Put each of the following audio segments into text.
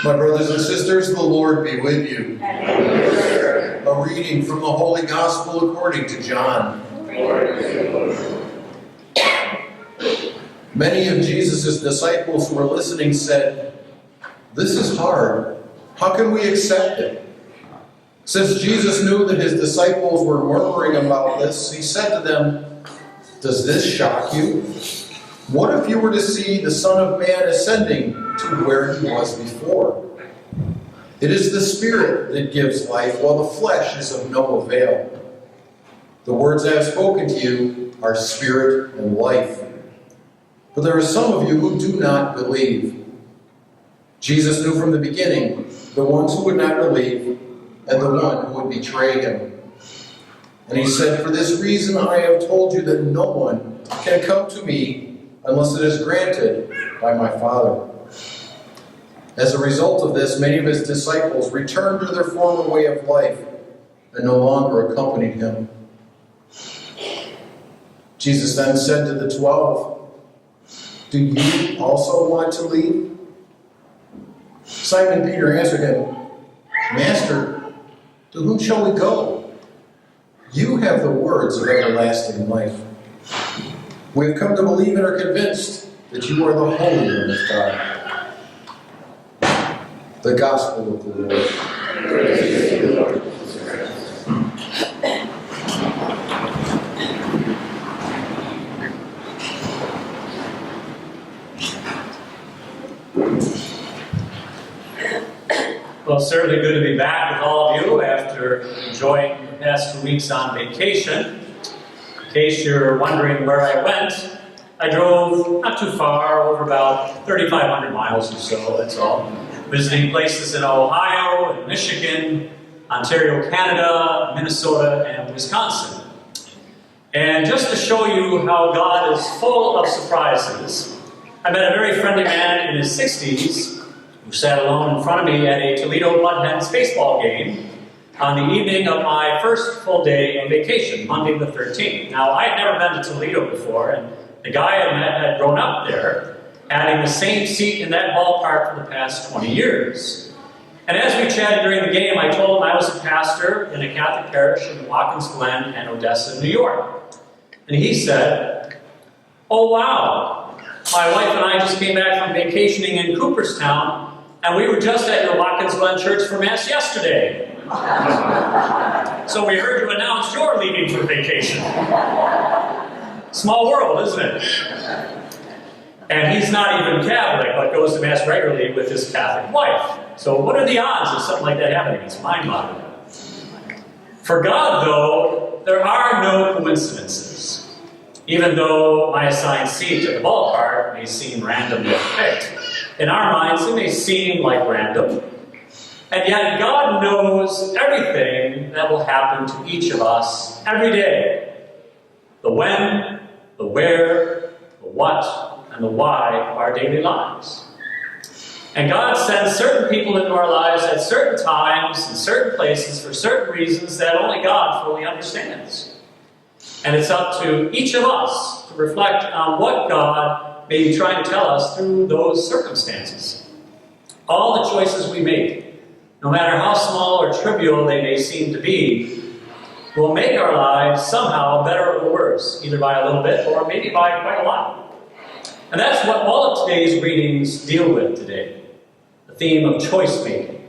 My brothers and sisters, the Lord be with you. And with your spirit. A reading from the Holy Gospel according to John. Many of Jesus' disciples who were listening said, "This is hard. How can we accept it?" Since Jesus knew that his disciples were murmuring about this, he said to them, "Does this shock you? What if you were to see the Son of Man ascending to where he was before? It is the Spirit that gives life, while the flesh is of no avail. The words I have spoken to you are spirit and life. But there are some of you who do not believe." Jesus knew from the beginning the ones who would not believe and the one who would betray him. And he said, "For this reason I have told you that no one can come to me unless it is granted by my Father." As a result of this, many of his disciples returned to their former way of life and no longer accompanied him. Jesus then said to the 12, "Do you also want to leave?" Simon Peter answered him, "Master, to whom shall we go? You have the words of everlasting life. We have come to believe and are convinced that you are the Holy One of God." The Gospel of the Lord. Praise to you, Lord. Well, it's certainly good to be back with all of you after enjoying the past 2 weeks on vacation. In case you're wondering where I went, I drove not too far, over about 3,500 miles or so, that's all. Visiting places in Ohio and Michigan, Ontario, Canada, Minnesota, and Wisconsin. And just to show you how God is full of surprises, I met a very friendly man in his 60s who sat alone in front of me at a Toledo Bloodhens baseball game on the evening of my first full day of vacation, Monday the 13th. Now, I had never been to Toledo before, and the guy I met had grown up there, having the same seat in that ballpark for the past 20 years. And as we chatted during the game, I told him I was a pastor in a Catholic parish in Watkins Glen and Odessa, New York. And he said, "Oh, wow, my wife and I just came back from vacationing in Cooperstown, and we were just at your Watkins Glen Church for Mass yesterday. So we heard you announce you're leaving for vacation." Small world, isn't it? And he's not even Catholic, but goes to Mass regularly with his Catholic wife. So what are the odds of something like that happening? It's mind-boggling. For God, though, there are no coincidences. Even though my assigned seat at the ballpark may seem randomly picked, in our minds it may seem like random. And yet God knows everything that will happen to each of us every day. The when, the where, the what, and the why of our daily lives. And God sends certain people into our lives at certain times, in certain places, for certain reasons that only God fully understands. And it's up to each of us to reflect on what God may be trying to tell us through those circumstances. All the choices we make, no matter how small or trivial they may seem to be, will make our lives somehow better or worse, either by a little bit or maybe by quite a lot. And that's what all of today's readings deal with today, the theme of choice making.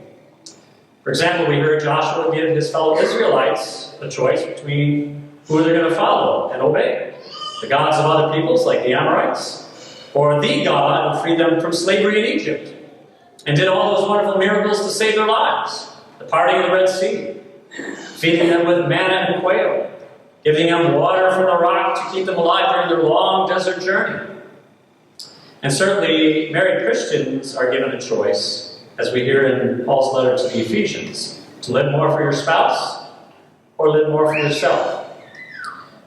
For example, we heard Joshua give his fellow Israelites a choice between who they're going to follow and obey. The gods of other peoples, like the Amorites, or the God who freed them from slavery in Egypt and did all those wonderful miracles to save their lives, the parting of the Red Sea, feeding them with manna and quail, giving them water from the rock to keep them alive during their long desert journey. And certainly, married Christians are given a choice, as we hear in Paul's letter to the Ephesians, to live more for your spouse or live more for yourself.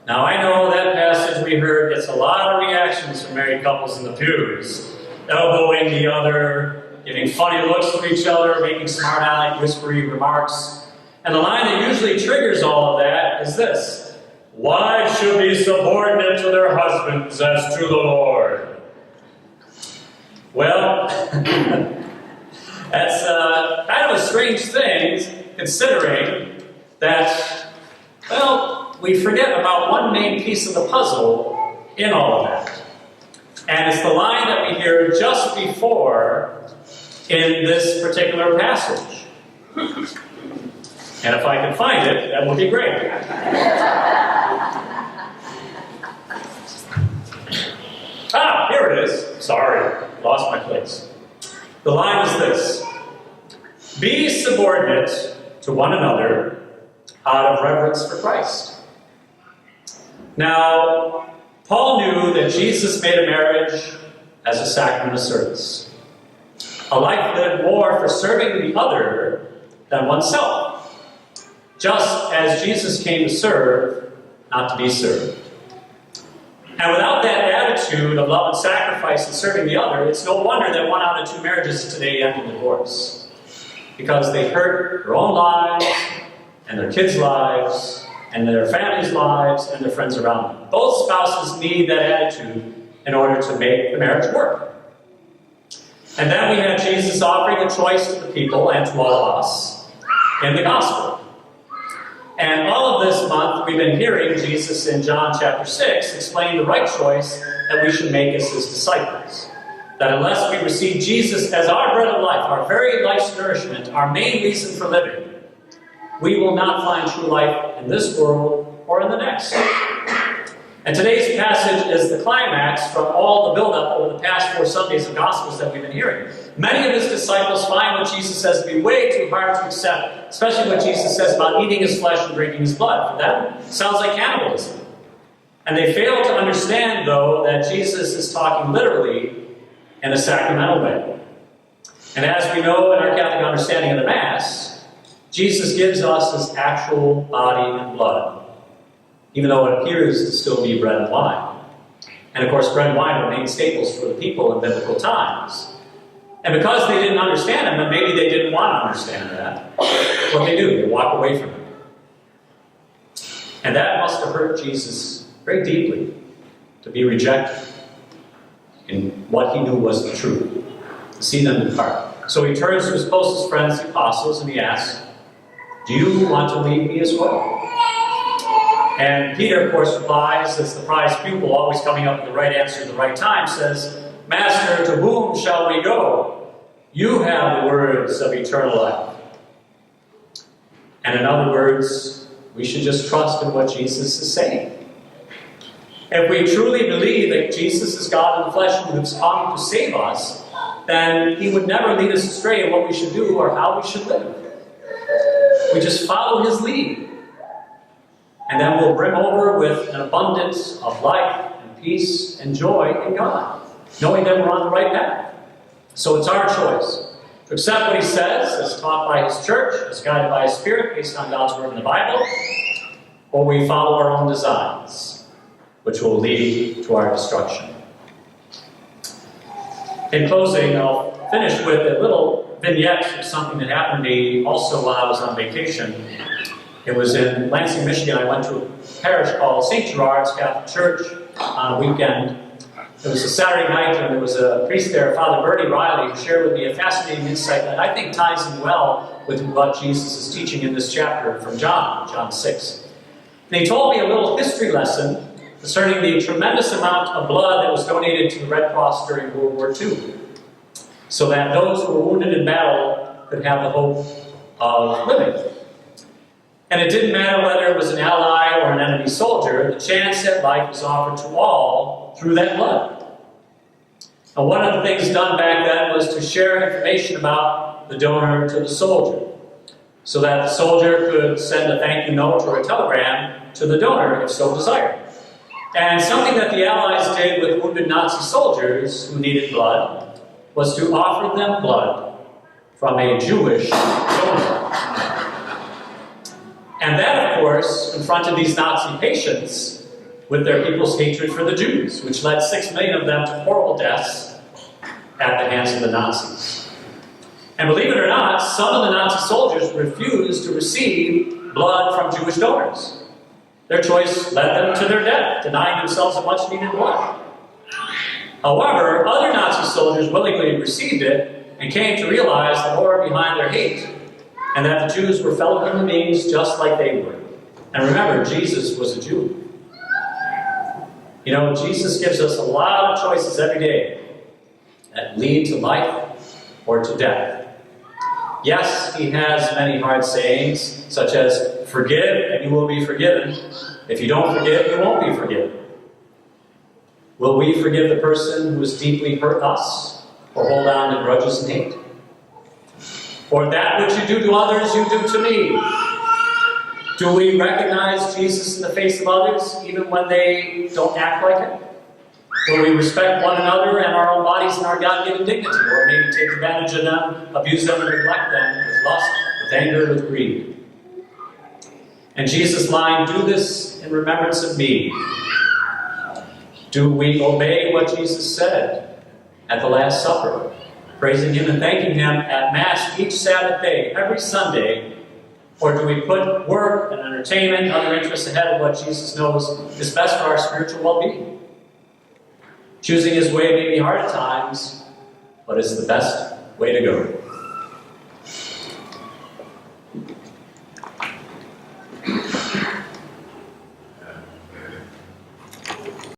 Now, I know that passage we heard gets a lot of reactions from married couples in the pews, elbowing the other, giving funny looks to each other, making smart-aleck, whispery remarks. And the line that usually triggers all of that is this: wives should be subordinate to their husbands as to the Lord. Well, That's kind of a strange thing, considering that, well, we forget about one main piece of the puzzle in all of that. And it's the line that we hear just before in this particular passage. And if I can find it, that would be great. Ah, here it is. Sorry, lost my place. The line is this: be subordinate to one another out of reverence for Christ. Now, Paul knew that Jesus made a marriage as a sacrament of service, a life lived more for serving the other than oneself, just as Jesus came to serve, not to be served. And without that attitude of love and sacrifice and serving the other, it's no wonder that 1 out of 2 marriages today end in divorce, because they hurt their own lives and their kids' lives and their families' lives and their friends around them. Both spouses need that attitude in order to make the marriage work. And then we have Jesus offering a choice to the people and to all of us in the gospel. And all of this month, we've been hearing Jesus in John chapter 6 explain the right choice that we should make as his disciples. That unless we receive Jesus as our bread of life, our very life's nourishment, our main reason for living, we will not find true life in this world or in the next. And today's passage is the climax from all the buildup over the past 4 Sundays of Gospels that we've been hearing. Many of his disciples find what Jesus says to be way too hard to accept, especially what Jesus says about eating his flesh and drinking his blood. For them, it sounds like cannibalism. And they fail to understand, though, that Jesus is talking literally in a sacramental way. And as we know in our Catholic understanding of the Mass, Jesus gives us his actual body and blood, even though it appears to still be bread and wine. And of course, bread and wine were main staples for the people in biblical times. And because they didn't understand them, and maybe they didn't want to understand that, what they do, they walk away from it. And that must have hurt Jesus very deeply, to be rejected in what he knew was the truth, to see them depart. So he turns to his closest friends, the apostles, and he asks, "Do you want to leave me as well?" And Peter, of course, replies, as the prized pupil, always coming up with the right answer at the right time, says, "Master, to whom shall we go? You have the words of eternal life." And in other words, we should just trust in what Jesus is saying. If we truly believe that Jesus is God in the flesh who has come to save us, then he would never lead us astray in what we should do or how we should live. We just follow his lead. And then we'll brim over with an abundance of life and peace and joy in God, knowing that we're on the right path. So it's our choice to accept what he says as taught by his church, as guided by his Spirit, based on God's word in the Bible, or we follow our own designs, which will lead to our destruction. In closing, I'll finish with a little vignette of something that happened to me also while I was on vacation. It was in Lansing, Michigan. I went to a parish called St. Gerard's Catholic Church on a weekend. It was a Saturday night, and there was a priest there, Father Bertie Riley, who shared with me a fascinating insight that I think ties in well with what Jesus is teaching in this chapter from John 6. And he told me a little history lesson concerning the tremendous amount of blood that was donated to the Red Cross during World War II, so that those who were wounded in battle could have the hope of living. And it didn't matter whether it was an ally or an enemy soldier, the chance at life was offered to all through that blood. And one of the things done back then was to share information about the donor to the soldier, so that the soldier could send a thank you note or a telegram to the donor if so desired. And something that the Allies did with wounded Nazi soldiers who needed blood was to offer them blood from a Jewish donor. And that, of course, confronted these Nazi patients with their people's hatred for the Jews, which led 6 million of them to horrible deaths at the hands of the Nazis. And believe it or not, some of the Nazi soldiers refused to receive blood from Jewish donors. Their choice led them to their death, denying themselves of much needed blood. However, other Nazi soldiers willingly received it and came to realize the horror behind their hate, and that the Jews were fellow human beings just like they were. And remember, Jesus was a Jew. You know, Jesus gives us a lot of choices every day that lead to life or to death. Yes, he has many hard sayings, such as, forgive and you will be forgiven. If you don't forgive, you won't be forgiven. Will we forgive the person who has deeply hurt us, or hold on to grudges and hate? Or that which you do to others, you do to me. Do we recognize Jesus in the face of others, even when they don't act like it? Will we respect one another and our own bodies and our God-given dignity, or maybe take advantage of them, abuse them, and neglect them with lust, with anger, with greed? And Jesus' line, do this in remembrance of me. Do we obey what Jesus said at the Last Supper, praising Him and thanking Him at Mass each Sabbath day, every Sunday? Or do we put work and entertainment and other interests ahead of what Jesus knows is best for our spiritual well-being? Choosing His way may be hard at times, but it's the best way to go.